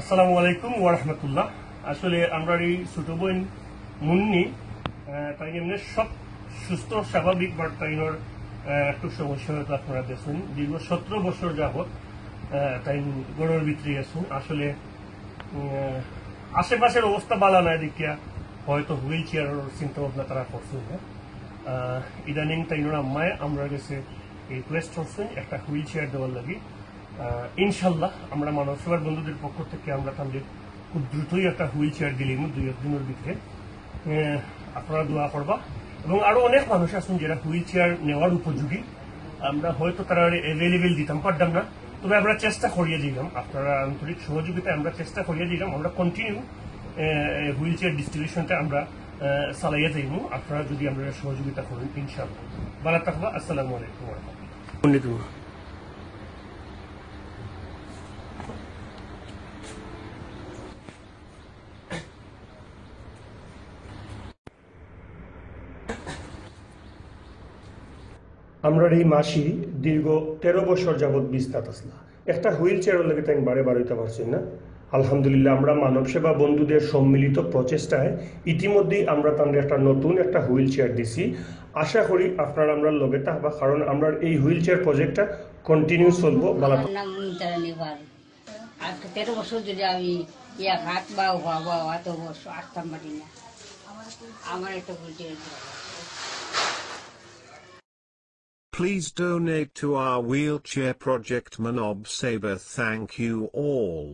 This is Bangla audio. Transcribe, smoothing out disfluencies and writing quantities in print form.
আসসালামু আলাইকুম ওয়া রাহমাতুল্লাহ। আসলে আমরা এই ছোট বোন মুন্নি তাই এমনি সব সুস্থ স্বাভাবিক, বাট তাইনোর একটু সমস্যা হয়তো আপনারা দেখছেন। দীর্ঘ 17 বছর যাবৎ তাই গড়ের ভিতরে আছেন। আসলে আশেপাশের অবস্থা ভালো নাই দেখিয়া হয়তো হুইল চেয়ারের চিন্তা ভাবনা তারা করছেন না। ইদানিং তাইনোর আম্মায় আমরা গেছে রিকোয়েস্ট করছেন একটা হুইল চেয়ার দেওয়ার লাগি। ইনশাল্লাহ আমরা মানব সেবার বন্ধুদের পক্ষ থেকে আমরা তাদের খুব দ্রুতই একটা হুইল চেয়ার দিলাম 2-1 দিনের ভিতরে। আপনারা দোয়া করবা। এবং আরো অনেক মানুষ আছেন যারা হুইল চেয়ার নেওয়ার উপযোগী, আমরা হয়তো তারা অ্যাভেলেবেল দিতাম পারতাম না, তবে আমরা চেষ্টা করিয়ে দিলাম। আপনারা আন্তরিক সহযোগিতায় আমরা চেষ্টা করিয়ে দিলাম। আমরা কন্টিনিউ হুইল চেয়ার ডিস্ট্রিবিউশনটা আমরা চালাইয়া যাইব, আপনারা যদি আমরা সহযোগিতা করেন ইনশাআল্লাহ। ভালো থাকবা। আসসালামু আলাইকুম ওয়া রাহমাতুল্লাহ। আমরা এই মাসি দীর্ঘ 13 বছর যাবৎ বিস্তাত আসলা একটা হুইল চেয়ারের লাগে তাই বারে বারে হইতে পারছি না। আলহামদুলিল্লাহ আমরা মানব সেবা বন্ধুদের সম্মিলিত প্রচেষ্টায় ইতিমধ্যেই আমরা তাদের একটা নতুন একটা হুইল চেয়ার দিছি। আশা করি আপনারা আমরা লগে থাকবা, কারণ আমরা এই হুইল চেয়ার প্রজেক্টটা কন্টিনিউ চলবো। আমার নাম মুনিতারা নেবার। আজকে 13 বছর যদি আমি হাত বা এত বছর আসতাম পারি না, আমার একটা wheel. Please donate to our wheelchair project Manob Saber. Thank you all.